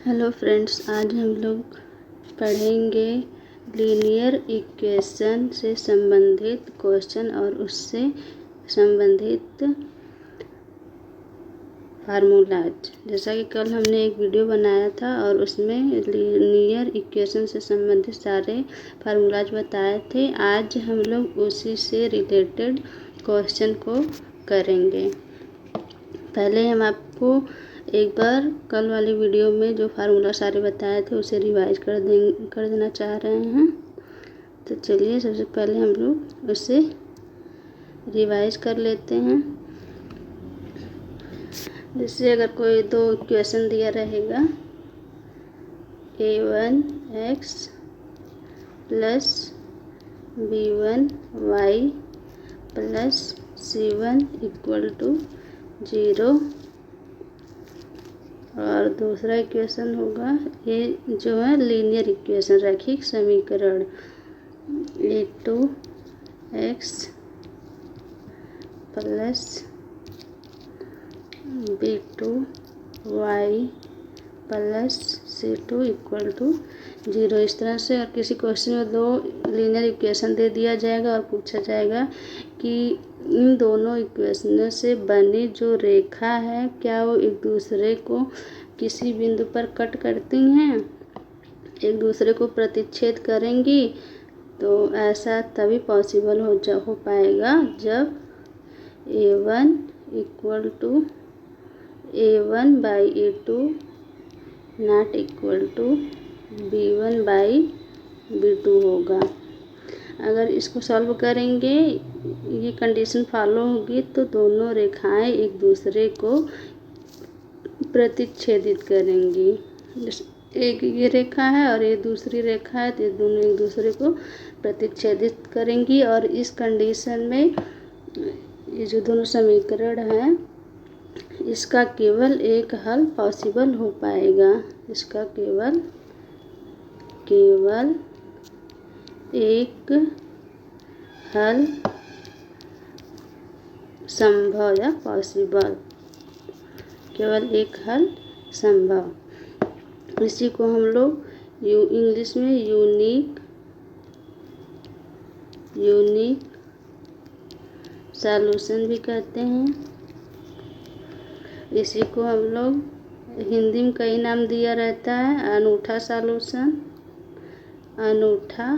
Hello friends, आज हम लोग पढ़ेंगे लीनियर इक्वेशन से संबंधित क्वेश्चन और उससे संबंधित फार्मूलाज। जैसा कि कल हमने एक वीडियो बनाया था और उसमें लीनियर इक्वेशन से संबंधित सारे फार्मूलाज बताए थे। आज हम लोग उसी से रिलेटेड क्वेश्चन को करेंगे। पहले हम आपको एक बार कल वाली वीडियो में जो फार्मूला सारे बताए थे उसे रिवाइज कर देना चाह रहे हैं। तो चलिए सबसे पहले हम लोग उसे रिवाइज कर लेते हैं। जैसे अगर कोई दो इक्वेशन दिया रहेगा a1x plus b1y plus c1 equal to 0 और दूसरा इक्वेशन होगा ये जो है लीनियर इक्वेशन रैखिक समीकरण a2x plus b2y plus c2 equal to 0। इस तरह से और किसी क्वेश्चन में दो लीनियर इक्वेशन दे दिया जाएगा और पूछा जाएगा कि इन दोनों इक्वेशनों से बनी जो रेखा है क्या वो एक दूसरे को किसी बिंदु पर कट करती हैं, एक दूसरे को प्रतिच्छेद करेंगी। तो ऐसा तभी पॉसिबल हो पाएगा जब a1 equal to a1 by a2 not equal to b1 by b2 होगा। अगर इसको सॉल्व करेंगे, ये कंडीशन फॉलो होगी तो दोनों रेखाएं एक दूसरे को प्रतिच्छेदित करेंगी। एक ये रेखा है और ये दूसरी रेखा है, तो ये दोनों एक दूसरे को प्रतिच्छेदित करेंगी। और इस कंडीशन में ये जो दोनों समीकरण हैं इसका केवल एक हल पॉसिबल हो पाएगा। इसका केवल एक हल संभव या पॉसिबल, केवल एक हल संभव। इसी को हम लोग इंग्लिश में यूनिक सॉल्यूशन भी कहते हैं। इसी को हम लोग हिंदी में कई नाम दिया रहता है, अनूठा सॉल्यूशन, अनूठा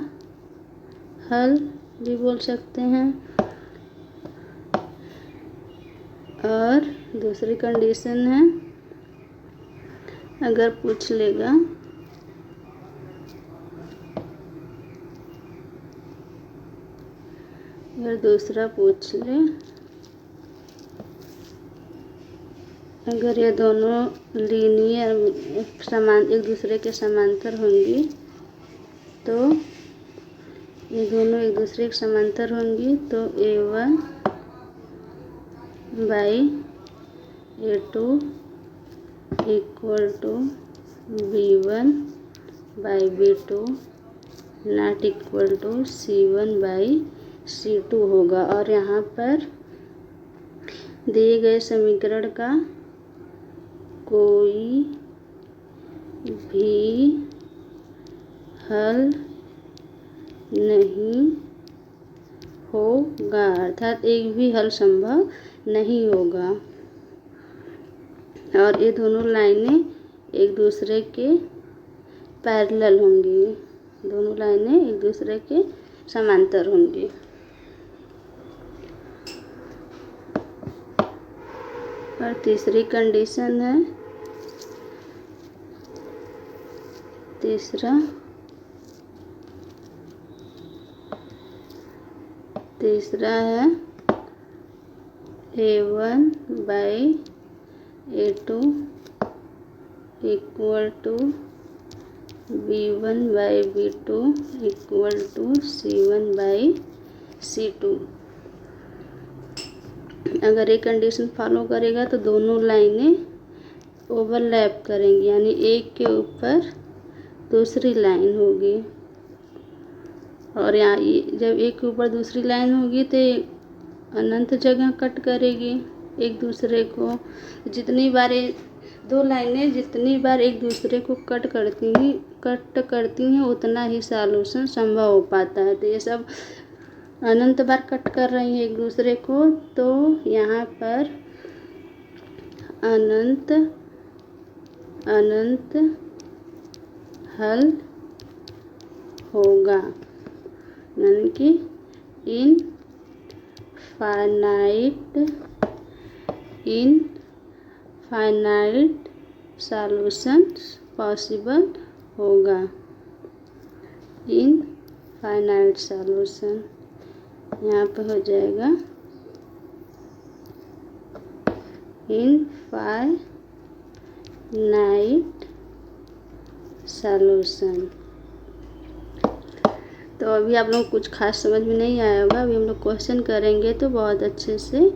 हल भी बोल सकते हैं। और दूसरी कंडीशन है, अगर पूछ लेगा अगर दूसरा पूछ ले, अगर ये दोनों लीनियर एक दूसरे के समांतर होंगी तो ये दोनों एक दूसरे के समांतर होंगी तो a1 by a2 equal to b1 by b2 not equal to c1 by c2 होगा। और यहाँ पर दिए गए समीकरण का कोई भी हल नहीं होगा, अर्थात एक भी हल संभव नहीं होगा। और ये दोनों लाइनें एक दूसरे के पैरेलल होंगी, दोनों लाइनें एक दूसरे के समांतर होंगी। और तीसरी कंडीशन है, तीसरा है a1 by a2 equal to b1 by b2 equal to c1 by c2। अगर एक कंडीशन फॉलो करेगा तो दोनों लाइनें ओवरलैप करेंगी, यानी एक के ऊपर दूसरी लाइन होगी। और यहाँ जब एक के ऊपर दूसरी लाइन होगी तो अनंत जगह कट करेगी एक दूसरे को। जितनी बार दो लाइनें जितनी बार एक दूसरे को कट करती हैं उतना ही सॉल्यूशन संभव हो पाता है। तो ये सब अनंत बार कट कर रही हैं एक दूसरे को, तो यहाँ पर अनंत हल होगा, यानी कि इनफाइनाइट सॉल्यूशंस पॉसिबल होगा। इनफाइनाइट सॉल्यूशन यहाँ पे हो जाएगा इनफाइनाइट सॉल्यूशन। तो अभी आप लोग कुछ खास समझ में नहीं आया होगा, अभी हम लोग क्वेश्चन करेंगे तो बहुत अच्छे से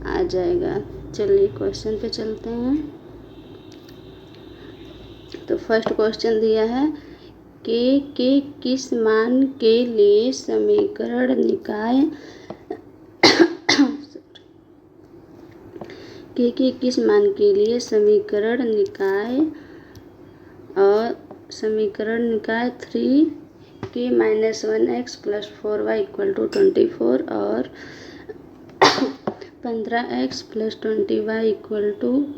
आ जाएगा। चलिए क्वेश्चन पे चलते हैं। तो फर्स्ट क्वेश्चन दिया है के किस मान के लिए समीकरण निकाय के किस मान के लिए समीकरण निकाय 3k-1x + 4y = 24 और 15x + 20y =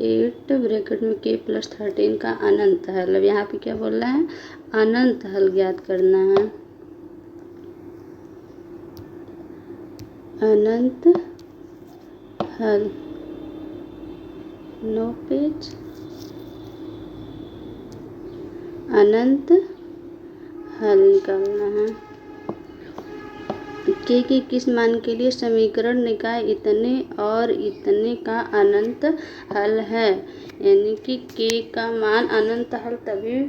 8 ब्रैकेट में k + 13 का अनंत हल। अब यहाँ पे क्या बोल रहा है, अनंत हल ज्ञात करना है। अनंत हल, नो पेज, अनंत हल निकालना है। के किस मान के लिए समीकरण निकाय इतने और इतने का अनंत हल है, यानी कि के का मान अनंत हल तभी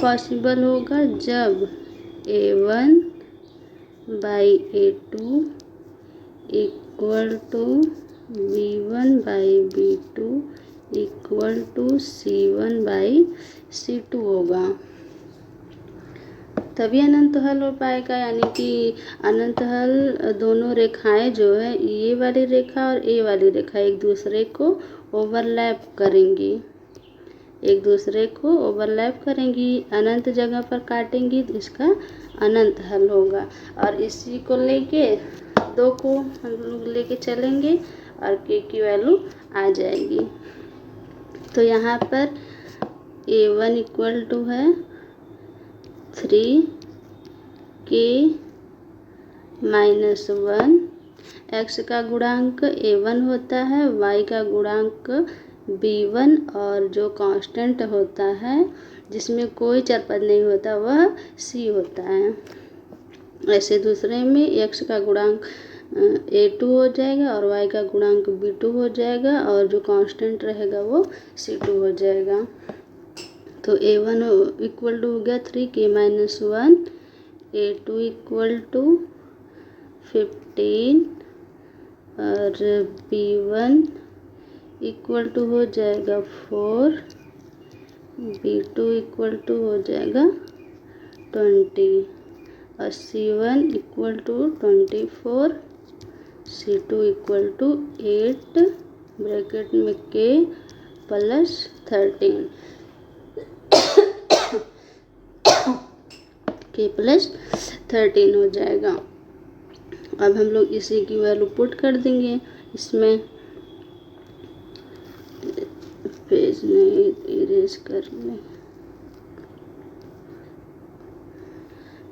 पॉसिबल होगा जब a1/a2 = b1/b2 = c1/c2 होगा, तभी अनंत हल हो पाएगा। यानी कि अनंत हल दोनों रेखाएं जो है, ये वाली रेखा और ए वाली रेखा एक दूसरे को ओवरलैप करेंगी, अनंत जगह पर काटेंगी तो इसका अनंत हल होगा। और इसी को लेके दो को हम लोग लेके चलेंगे और के की वैल्यू आ जाएगी। तो यहाँ पर a1 = है 3k-1, x का गुणांक a1 होता है, y का गुणांक b1 और जो कांस्टेंट होता है जिसमें कोई चर पद नहीं होता वह c होता है। ऐसे दूसरे में x का गुणांक a2 हो जाएगा और y का गुणांक b2 हो जाएगा और जो कांस्टेंट रहेगा वो c2 हो जाएगा। तो a1 = हो गया 3k-1, a2 = 15 और b1 = हो जाएगा 4, b2 = हो जाएगा 20 और c1 = 24, c2 = 8 ब्रैकेट में k + 13 k + 13 हो जाएगा। अब हम लोग इसी की वैल्यू पुट कर देंगे इसमें, पेज नहीं इरेज कर लें,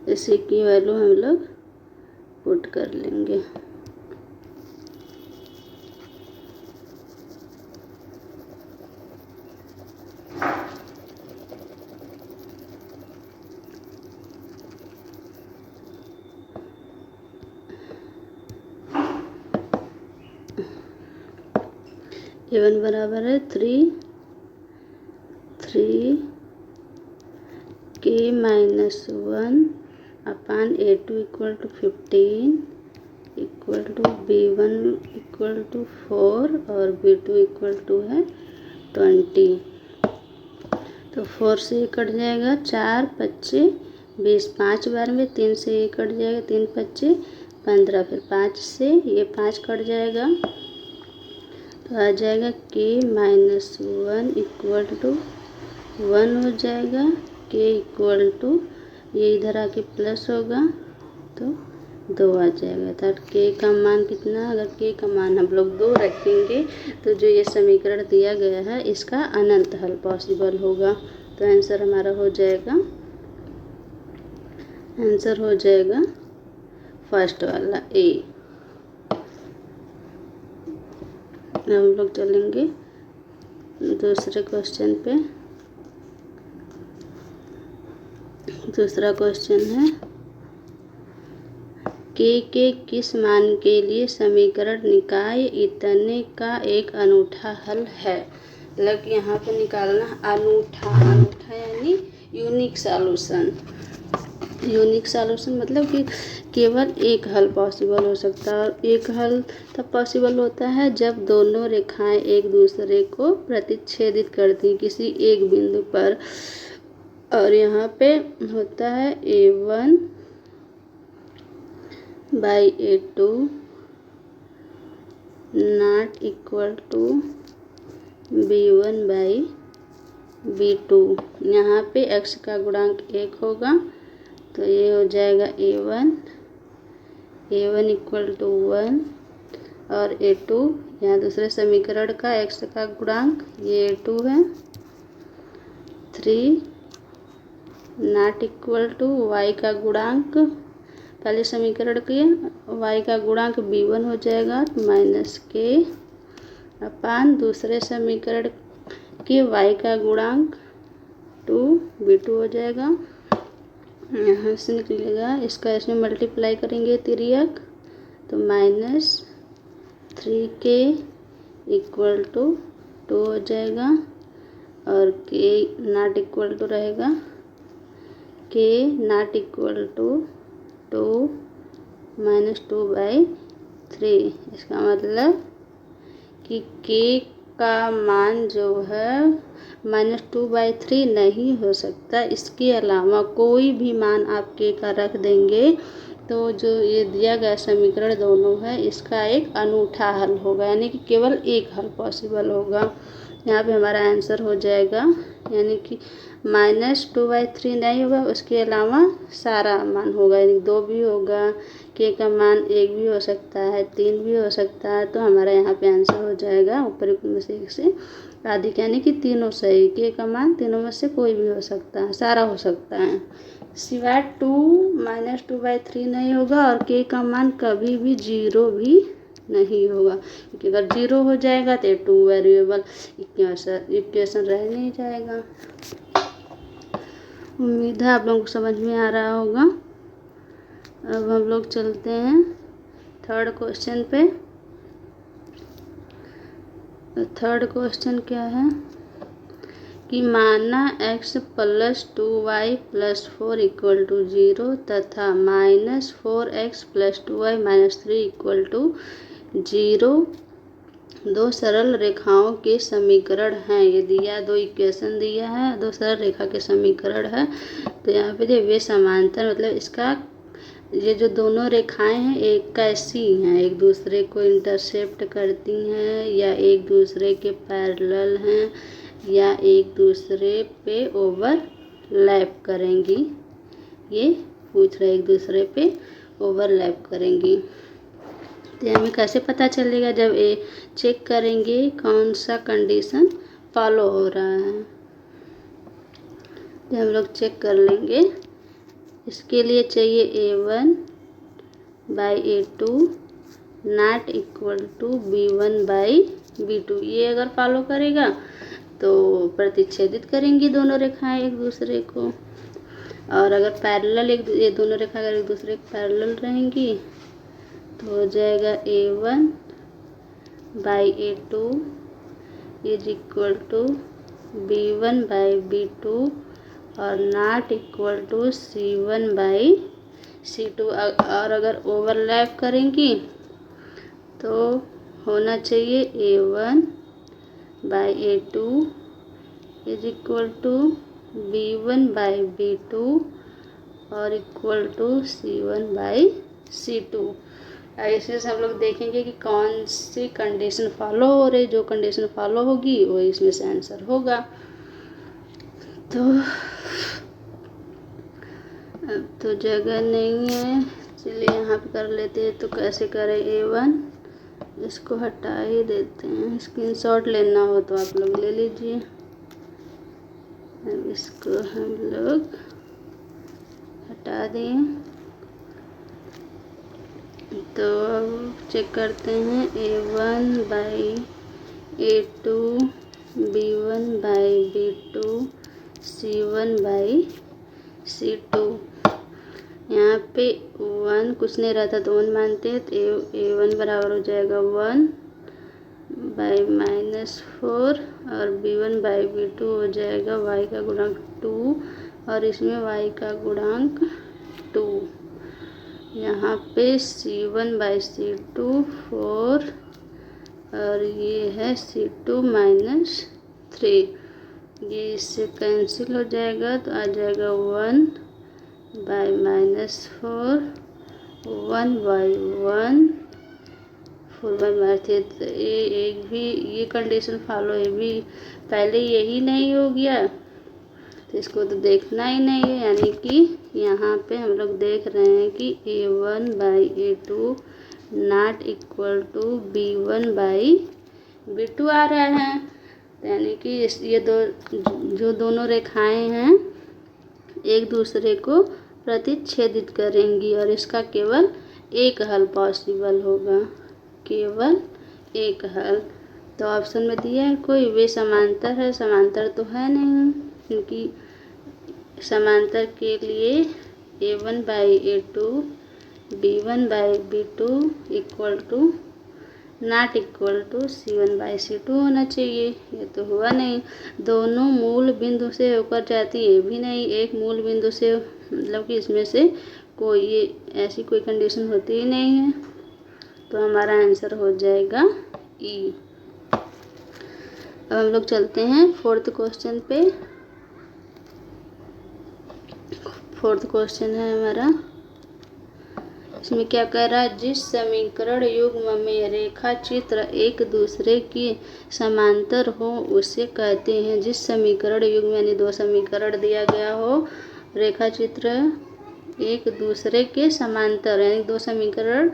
इसी की वैल्यू हम लोग पुट कर लेंगे। a1 बराबर है 3k-1 अपान a2 = 15 = b1 = 4 और b2 = है 20। तो 4 से कट जाएगा 4 × 25 20, 5 बार में 3 से ये कट जाएगा, 3 × 25 15, फिर 5 से ये 5 कट जाएगा तो आ जाएगा k -1 इक्वल टू 1 हो जाएगा, k इक्वल टू ये इधर आके प्लस होगा तो 2 आ जाएगा। तो k का मान कितना, अगर k का मान हम लोग 2 रखेंगे तो जो ये समीकरण दिया गया है इसका अनंत हल पॉसिबल होगा। तो आंसर हमारा हो जाएगा, आंसर हो जाएगा फर्स्ट वाला ए। हम लोग चलेंगे दूसरे क्वेश्चन पे। दूसरा क्वेश्चन है के किस मान के लिए समीकरण निकाय इतने का एक अनूठा हल है। मतलब कि यहाँ पे निकालना अनूठा, अनूठा यानी यूनिक सॉल्यूशन। यूनिक सॉल्यूशन मतलब कि केवल एक हल पॉसिबल हो सकता है, और एक हल तब पॉसिबल होता है जब दोनों रेखाएं एक दूसरे को प्रतिच्छेदित करती किसी एक बिंदु पर। और यहाँ पे होता है A1 by A2 not equal to B1 by B2। यहाँ पे x का गुणांक 1 होगा तो ये हो जाएगा A1 इक्वल टू 1 और A2 यहाँ दूसरे समीकरण का x का गुणांक ये A2 है। 3 नॉट इक्वल टू y का गुणांक, पहले समीकरण के y का गुणांक B1 हो जाएगा -k अपान दूसरे समीकरण के y का गुणांक 2 B2 हो जाएगा। यहाँ से निकलेगा, इसका इसमें मल्टीप्लाई करेंगे तिर्यक तो -3k इक्वल टू 2 हो जाएगा, और k नॉट इक्वल टू रहेगा k not equal to 2 -2 by 3। इसका मतलब कि k का मान जो है -2/3 नहीं हो सकता। इसके अलावा कोई भी मान आप k का रख देंगे तो जो ये दिया गया समीकरण दोनों है इसका एक अनूठा हल होगा, यानी कि केवल एक हल पॉसिबल होगा। यहाँ पे हमारा आंसर हो जाएगा, यानी कि -2/3 नहीं होगा, उसके अलावा सारा मान होगा, यानी 2 भी होगा, k का मान 1 भी हो सकता है, 3 भी हो सकता है। तो हमारा यहाँ पे आंसर हो जाएगा ऊपर में से एक से अधिक, यानी कि तीनों सही। k का मान तीनों में से कोई भी हो सकता है, सारा हो सकता है, सिवाय 2 -2/3 नहीं होगा, और k का मान कभी भी 0 भी नहीं होगा, क्योंकि अगर 0 हो जाएगा तो 2 वेरिएबल इक्वेशन रह नहीं जाएगा। उम्मीद है आप लोगों को समझ में आ रहा होगा। अब हम लोग चलते हैं थर्ड क्वेश्चन पे। थर्ड क्वेश्चन क्या है कि माना x + 2y + 4 इक्वल टू 0 तथा -4x + 2y - 3 इक्वल टू 0 दो सरल रेखाओं के समीकरण हैं। ये दिया, दो इक्वेशन दिया है, दो सरल रेखा के समीकरण है। तो यहाँ पे जो वे समांतर, मतलब इसका ये जो दोनों रेखाएं हैं एक कैसी हैं, एक दूसरे को इंटरसेप्ट करती हैं, या एक दूसरे के पैरेलल हैं, या एक दूसरे पे ओवरलैप करेंगी। ये पूछ रहे एक दूसरे पे ओवरलैप करेंगी। तो हमें कैसे पता चलेगा, जब ये चेक करेंगे कौन सा कंडीशन फॉलो हो रहा है। तो हम लोग चेक कर लेंगे। इसके लिए चाहिए A1 by A2 not equal to B1 by B2। ये अगर फॉलो करेगा तो प्रतिच्छेदित करेंगी दोनों रेखाएं एक दूसरे को, और अगर पैरेलल ये दोनों रेखा अगर एक दूसरे के पैरेलल रहेंगी तो हो जाएगा A1 by A2 is equal to B1 by B2 और not equal to C1 by C2। और अगर ओवरलैप करेंगी तो होना चाहिए A1 by A2 is equal to B1 by B2 और equal to C1 by C2। ऐसे से हम लोग देखेंगे कि कौन सी कंडीशन फॉलो हो रही, जो कंडीशन फॉलो होगी वो इसमें से आंसर होगा। तो अब तो जगह नहीं है, चलिए यहाँ पे कर लेते हैं। तो कैसे करें, A1 इसको हटा ही देते हैं, स्क्रीनशॉट लेना हो तो आप लोग ले लीजिए। अब इसको हम लोग हटा दें। तो अब चेक करते हैं, A1/A2 B1/B2 C1/C2। यहाँ पे 1 कुछ नहीं रहता तो 1 मानते हैं, तो A1 बराबर हो जाएगा 1/-4 और B1/B2 हो जाएगा y का गुणांक 2 और इसमें y का गुणांक 2। यहाँ पे C1/C2 4 और ये है C2-3, ये इससे कैंसिल हो जाएगा तो आ जाएगा 1/-4 1/1 4/3। तो एक भी ये कंडीशन फॉलो, ये भी पहले यही नहीं हो गया तो इसको तो देखना ही नहीं है। यानी कि यहाँ पे हम लोग देख रहे हैं कि A1/A2 not equal to B1/B2 आ रहा है। यानी कि ये जो दोनों रेखाएं हैं एक दूसरे को प्रतिच्छेदित करेंगी और इसका केवल एक हल पॉसिबल होगा, केवल एक हल। तो ऑप्शन में दिया है कोई वे समांतर है, समांतर तो है नहीं, क्योंकि समांतर के लिए A1/A2 B1/B2 equal to not equal to C1/C2 होना चाहिए। ये तो हुआ नहीं। दोनों मूल बिंदु से होकर जाती है, भी नहीं, एक मूल बिंदु से, मतलब कि इसमें से कोई ऐसी कोई कंडीशन होती ही नहीं है। तो हमारा आंसर हो जाएगा ई। अब हम लोग चलते हैं फोर्थ क्वेश्चन पे। फोर्थ क्वेश्चन है हमारा, इसमें क्या कह रहा है, जिस समीकरण युग्म में रेखा चित्र एक दूसरे की समांतर हो उसे कहते हैं। जिस समीकरण युग्म यानी दो समीकरण दिया गया हो, रेखा चित्र एक दूसरे के समांतर, यानी दो समीकरण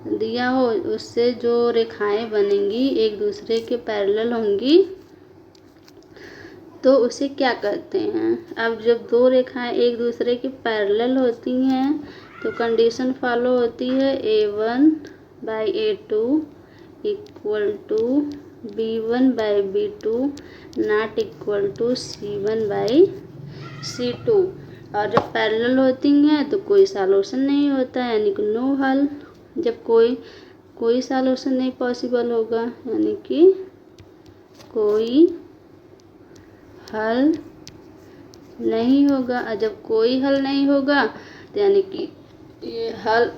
दिया हो, उससे जो रेखाएं बनेंगी एक दूसरे के पैरेलल होंगी, तो उसे क्या कहते हैं। अब जब दो रेखाएं एक दूसरे के पैरेलल होती हैं तो कंडीशन फॉलो होती है A1/A2 equal to B1/B2 not equal to C1/C2। और जब पैरेलल होती हैं तो कोई सॉल्यूशन नहीं होता है, यानी कि नो हल। जब कोई सॉल्यूशन नहीं पॉसिबल होगा, यानी कि कोई हल नहीं होगा। और जब कोई हल नहीं होगा तो यानी कि ये हल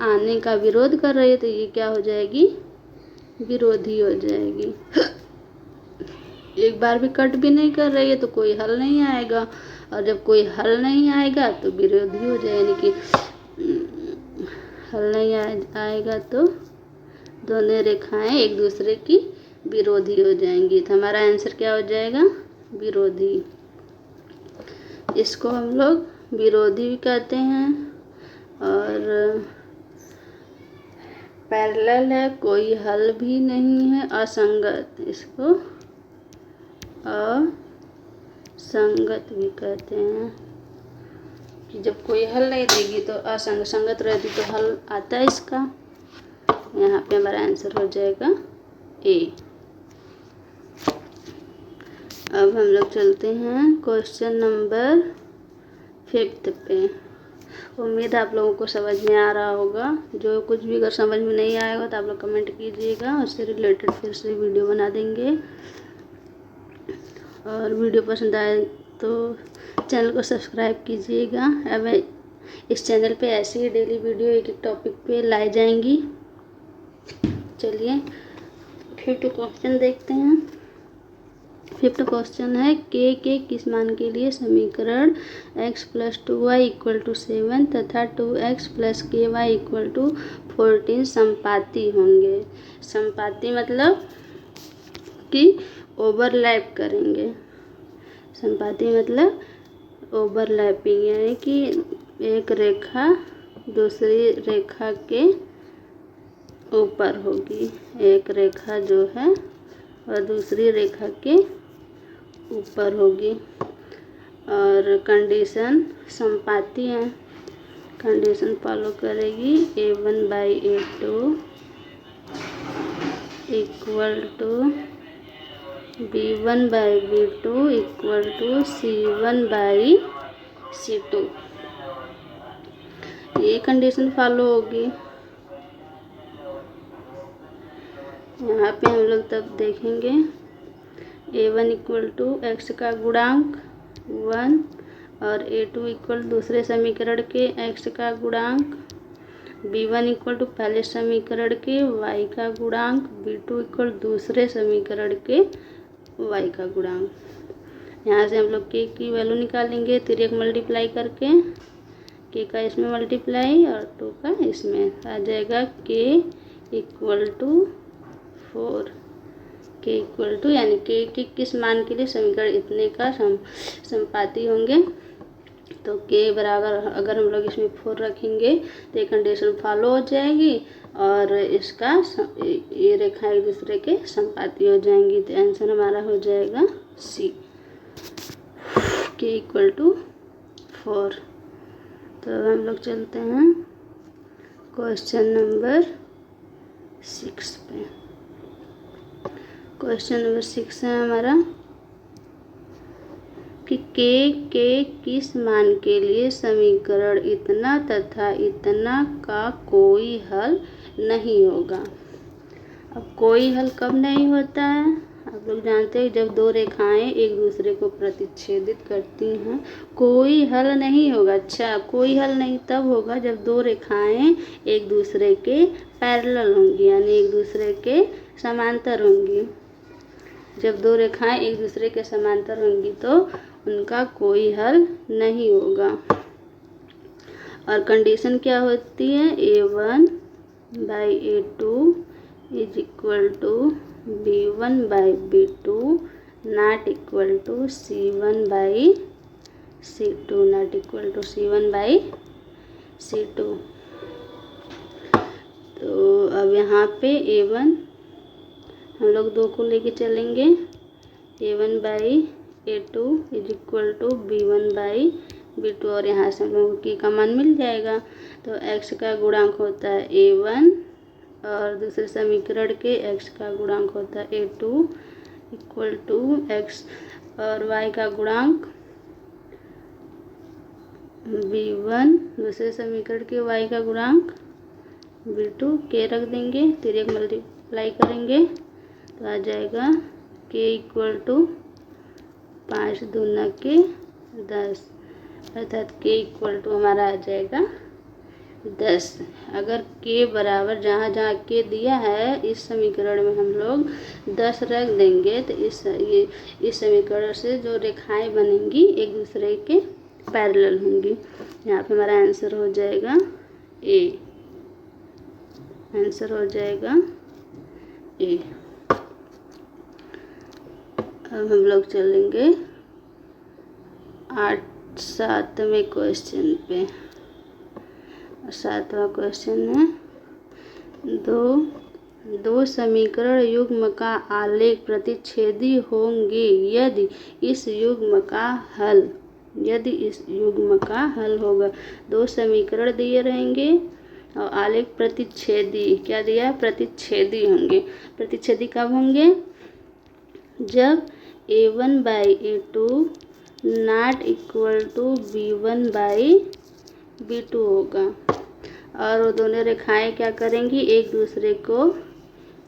आने का विरोध कर रही है, तो ये क्या हो जाएगी, विरोधी हो जाएगी। एक बार भी कट भी नहीं कर रही है तो कोई हल नहीं आएगा, और जब कोई हल नहीं आएगा तो विरोधी हो जाए, यानी कि हल नहीं आएगा तो दोनों रेखाएं एक दूसरे की विरोधी हो जाएंगी। तो हमारा आंसर क्या हो जाएगा, विरोधी। इसको हम लोग विरोधी भी कहते हैं। और पैरेलल है, कोई हल भी नहीं है, असंगत, इसको असंगत भी कहते हैं कि जब कोई हल नहीं देगी तो असंगत रहती तो हल आता है इसका। यहाँ पे हमारा आंसर हो जाएगा ए। अब हम लोग चलते हैं क्वेश्चन नंबर 5 पे। उम्मीद आप लोगों को समझ में आ रहा होगा। जो कुछ भी अगर समझ में नहीं आएगा तो आप लोग कमेंट कीजिएगा, उससे रिलेटेड फिर से वीडियो बना देंगे। और वीडियो पसंद आए तो चैनल को सब्सक्राइब कीजिएगा। अब इस चैनल पे ऐसे ही डेली वीडियो एक एक टॉपिक पे लाई जाएंगी। चलिए फिर तो क्वेश्चन देखते हैं। फिफ्थ क्वेश्चन है के किस मान के लिए समीकरण x + 2y = 7 तथा 2x + ky = 14 संपाती होंगे। संपाती मतलब कि ओवरलैप करेंगे। संपाती मतलब ओवरलैपिंग, यानी कि एक रेखा दूसरी रेखा के ऊपर होगी। एक रेखा जो है वह दूसरी रेखा के ऊपर होगी। और कंडीशन संपाती है, कंडीशन फॉलो करेगी a1/a2 = b1/b2 = c1/c2। ये कंडीशन फॉलो होगी। यहाँ पे हम लोग तब देखेंगे a1 = x का गुणांक 1 और a2 दूसरे समीकरण के x का गुणांक, b1 पहले समीकरण के y का गुणांक, b2 दूसरे समीकरण के y का गुणांक। यहाँ से हम लोग k की वैल्यू निकालेंगे, तिर्यक मल्टीप्लाई करके k का इसमें मल्टीप्लाई और 2 का इसमें आ जाएगा k = 4। k यानी k किस मान के लिए समीकरण इतने का संपाती होंगे। तो k बराबर अगर हम लोग इसमें 4 रखेंगे तो ये कंडीशन फॉलो हो जाएगी और इसका ये रेखा एक दूसरे के संपाती हो जाएंगी। तो आंसर हमारा हो जाएगा C, k = 4। तो हम लोग चलते हैं क्वेश्चन नंबर 6 पे। क्वेश्चन नंबर 6 है हमारा कि के किस मान के लिए समीकरण इतना तथा इतना का कोई हल नहीं होगा। अब कोई हल कब नहीं होता है, आप लोग जानते हैं जब दो रेखाएं एक दूसरे को प्रतिच्छेदित करती हैं कोई हल नहीं होगा। अच्छा, कोई हल नहीं तब होगा जब दो रेखाएं एक दूसरे के पैरेलल होंगी, यानी एक दूसरे के समांतर होंगी। जब दो रेखाएं एक दूसरे के समांतर होंगी तो उनका कोई हल नहीं होगा। और कंडीशन क्या होती है, a1/a2 = b1/b2 ≠ c1/c2 तो अब यहाँ पे a1 हम लोग 2 को लेके चलेंगे, a1/a2 = b1/b2 और यहाँ से हम लोगों की का मान मिल जाएगा। तो x का गुणांक होता है a1 और दूसरे समीकरण के x का गुणांक होता है a2 = x और y का गुणांक b1 दूसरे समीकरण के y का गुणांक b2, k रख देंगे, तिर्यक मल्टीप्लाई करेंगे तो आ जाएगा k = 5 दूना के 10 अर्थात k = हमारा आ जाएगा 10। अगर k बराबर जहाँ जहाँ k दिया है इस समीकरण में हम लोग 10 रख देंगे तो इस समीकरण से जो रेखाएं बनेंगी एक दूसरे के पैरेलल होंगी। यहाँ पे हमारा आंसर हो जाएगा A, आंसर हो जाएगा A। अब हम लोग चलेंगे 7वें क्वेश्चन पे। 7वां क्वेश्चन है दो समीकरण युग्म का आलेख प्रतिच्छेदी होंगे यदि इस युग्म का हल होगा। दो समीकरण दिए रहेंगे और आलेख प्रतिच्छेदी, क्या दिया, प्रतिच्छेदी होंगे। प्रतिच्छेदी कब होंगे, जब a1/a2 ≠ b1/b2 होगा और वो दोनों रेखाएं क्या करेंगी, एक दूसरे को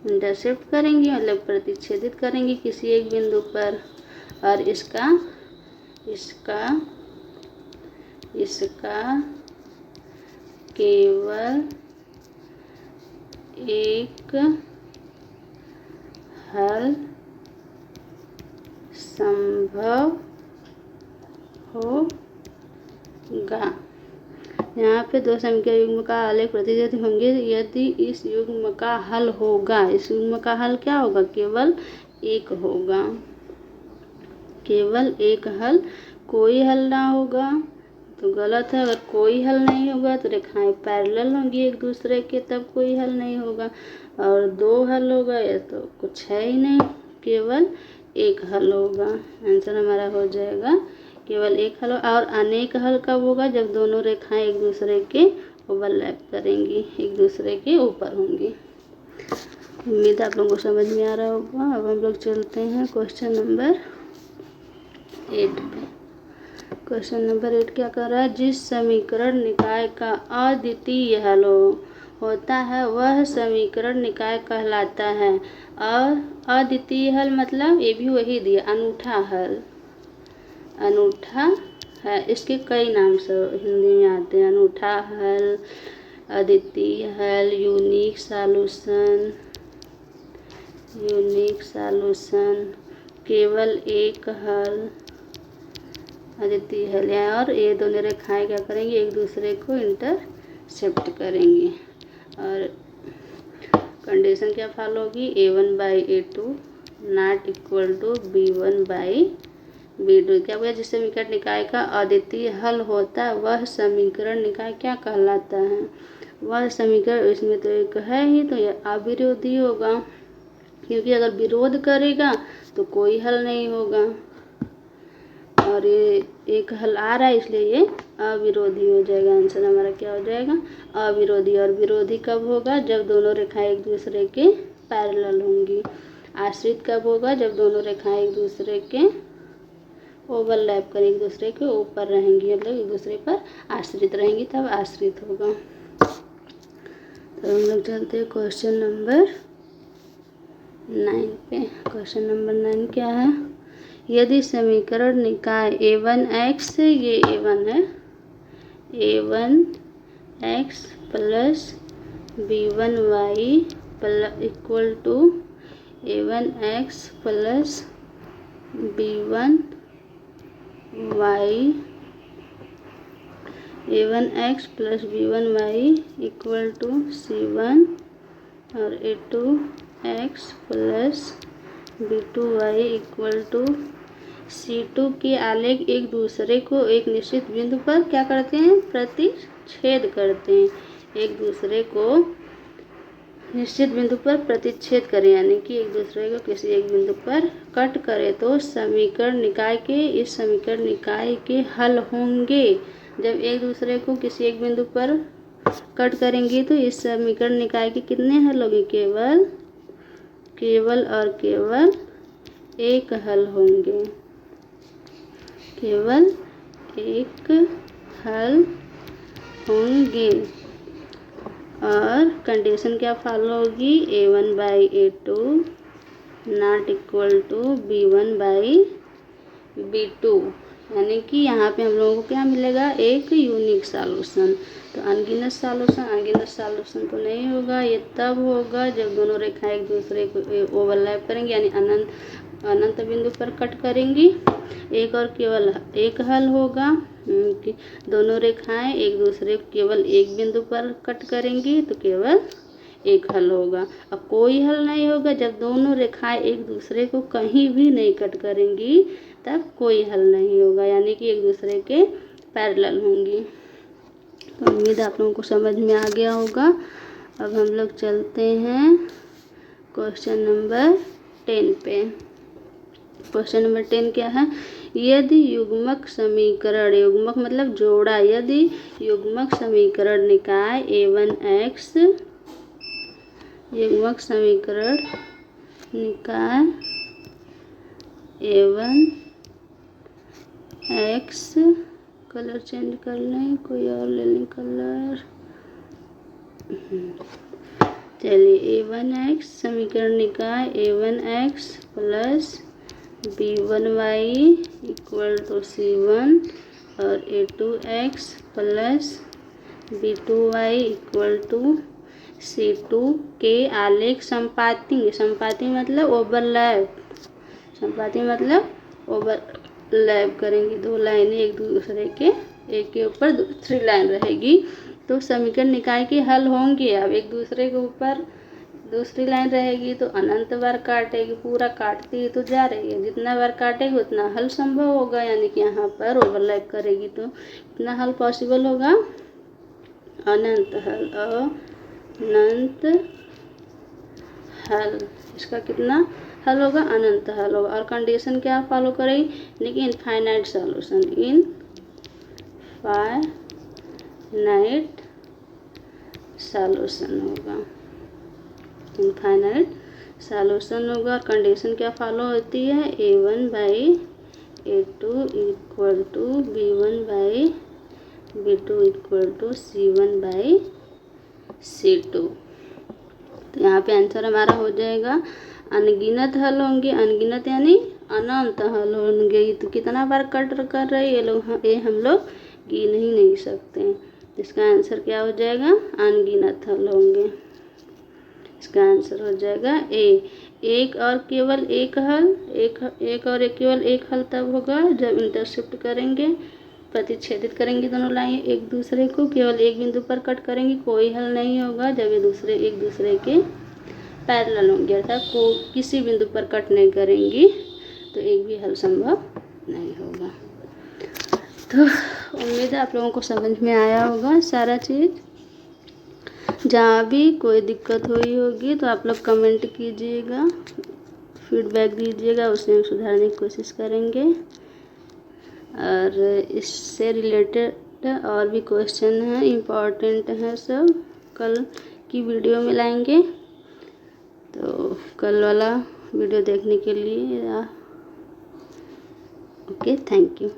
इंटरसेप्ट करेंगी, मतलब प्रतिच्छेदित करेंगी किसी एक बिंदु पर और इसका केवल एक हल संभव होगा। यहाँ पे दो समीकरण युग्म का हल एक प्रतिशत होंगे यदि इस युग्म का हल होगा। इस युग्म का हल क्या होगा? केवल एक होगा, केवल एक हल, कोई हल ना होगा तो गलत है। अगर कोई हल नहीं होगा तो रेखाएं पैरेलल होंगी एक दूसरे के, तब कोई हल नहीं होगा। और दो हल होगा या तो कुछ है ही नहीं, केवल एक हल होगा। आंसर हमारा हो जाएगा केवल एक हल। और अनेक हल कब होगा? जब दोनों रेखाएं एक दूसरे के ओवरलैप करेंगी, एक दूसरे के ऊपर होंगी। उम्मीद आप लोगों को समझ में आ रहा होगा। अब हम लोग चलते हैं क्वेश्चन नंबर 8 पे। क्वेश्चन नंबर 8 क्या कर रहा है? जिस समीकरण निकाय का अद्वितीय हल होता है वह समीकरण निकाय कहलाता है। और अद्वितीय हल मतलब ये भी वही दिया, अनूठा हल। अनूठा है, इसके कई नाम से हिंदी में आते हैं। अनूठा हल, अद्वितीय हल, यूनिक सॉल्यूशन, यूनिक सॉल्यूशन, केवल एक हल, अद्वितीय हल। और ये दोनों रेखाएं क्या करेंगी? एक दूसरे को इंटरसेप्ट करेंगी। और कंडीशन क्या फॉलो होगी? a1/a2 not equal to b1/b2। क्या बोला? जिस समीकरण निकाय का अद्वितीय हल होता है वह समीकरण निकाय क्या कहलाता है? वह समीकरण, इसमें तो एक है ही, तो यह अविरोधी होगा, क्योंकि अगर विरोध करेगा तो कोई हल नहीं होगा। और ये एक हल आ रहा है इसलिए ये अविरोधी हो जाएगा। आंसर हमारा क्या हो जाएगा? अविरोधी। और विरोधी कब होगा? जब दोनों रेखाएं एक दूसरे के पैरेलल होंगी। आश्रित कब होगा? जब दोनों रेखाएं एक दूसरे के ओवरलैप कर एक दूसरे के ऊपर रहेंगी, मतलब एक दूसरे पर आश्रित रहेंगी, तब आश्रित होगा। तो हम लोग चलते हैं क्वेश्चन नंबर 9 पे। क्वेश्चन नंबर 9 क्या है? यदि समीकरण निकाय a1x, ये a1 है, a1x plus b1y equal to a1x plus b1y, a1x plus b1y equal to c1 और a2x plus b2y equal to c2 के आलेख एक दूसरे को एक निश्चित बिंदु पर क्या करते हैं? प्रतिच्छेद करते हैं। एक दूसरे को निश्चित बिंदु पर प्रतिच्छेद करें, यानी कि एक दूसरे को किसी एक बिंदु पर कट करें तो समीकरण निकाय के, इस समीकरण निकाय के हल होंगे। जब एक दूसरे को किसी एक बिंदु पर कट करेंगे तो इस समीकरण निकाय के कितने हल होंगे? केवल और केवल एक हल होंगे, केवल एक हल होंगे। और कंडीशन क्या फॉलो होगी? a1/a2 not equal to b1/b2, यानी कि यहाँ पे हम लोगों को क्या मिलेगा? एक यूनिक सॉल्यूशन। तो अनगिनत सॉल्यूशन तो नहीं होगा। ये तब होगा जब दोनों रेखाएं एक दूसरे को ओवरलैप करेंगी, यानी अनंत बिंदु पर कट करेंगी। एक और केवल एक हल होगा कि दोनों रेखाएं एक दूसरे को केवल एक बिंदु पर कट करेंगी तो केवल एक हल होगा। अब कोई हल नहीं होगा जब दोनों रेखाएं एक दूसरे को कहीं भी नहीं कट करेंगी, तब कोई हल नहीं होगा, यानी कि एक दूसरे के पैरेलल होंगी। तो उम्मीद आप लोगों को समझ में आ गया होगा। अब हम लोग चलते हैं क्वेश्चन नंबर 10 पे। क्वेश्चन नंबर 10 क्या है? यदि युग्मक समीकरण, युग्मक मतलब जोड़ा, यदि युग्मक समीकरण निकाय a1x, युग्मक समीकरण निकाय a1x, कलर चेंज कर लें, कोई और ले लें कलर। चलिए a1x समीकरण निकाय a1x plus b1y equal to c1 और a2x plus b2y equal to c2 के आलेख संपाती मतलब ओवरलैप, संपाती मतलब ओवरलैप करेंगी, दो लाइनें एक दूसरे के, एक के ऊपर दूसरी लाइन रहेगी, तो समीकरण निकाय की हल होंगी। अब एक दूसरे के ऊपर दूसरी लाइन रहेगी तो अनंत बार काटेगी, पूरा काटती है तो जा रही है, जितना बार काटेगी उतना हल संभव होगा, यानी कि यहाँ पर ओवरलैप करेगी तो कितना हल पॉसिबल होगा, अनंत हल, अनंत हल। इसका कितना हल होगा, अनंत हल होगा। और कंडीशन क्या फॉलो करेगी, यानी कि इनफाइनाइट सॉल्यूशन, इनफाइनाइट सॉल्यूशन होगा, इनफाइनाइट सॉल्यूशन होगा। और कंडीशन क्या फॉलो होती है, A1/A2 equal to B1/B2 equal to C1/C2। तो यहाँ पे आंसर हमारा हो जाएगा अनगिनत हल होंगे, अनगिनत यानी अनंत हल होंगे। तो कितना बार कट कर रहे ये लोग, ये हम लोग गिन ही नहीं सकते। इसका आंसर क्या हो जाएगा, अनगिनत हल होंगे। इसका आंसर हो जाएगा ए, एक और केवल एक हल, केवल एक हल तब होगा जब इंटरसेप्ट करेंगे, प्रतिच्छेदित करेंगे दोनों लाइन एक दूसरे को, केवल एक बिंदु पर कट करेंगे, कोई हल नहीं होगा। जब ये एक दूसरे के पैरेलल होंगे, अर्थात किसी बिंदु पर कट नहीं करेंगी तो एक भी हल संभव नहीं होगा। तो उम्मीद है आप लोगों को समझ में आया होगा सारा चीज़। जहाँ भी कोई दिक्कत हुई होगी तो आप लोग कमेंट कीजिएगा, फीडबैक दीजिएगा, उसे सुधारने की कोशिश करेंगे। और इससे रिलेटेड और भी क्वेश्चन हैं, इम्पॉर्टेंट हैं, सब कल की वीडियो में लाएंगे। तो कल वाला वीडियो देखने के लिए ओके, थैंक यू।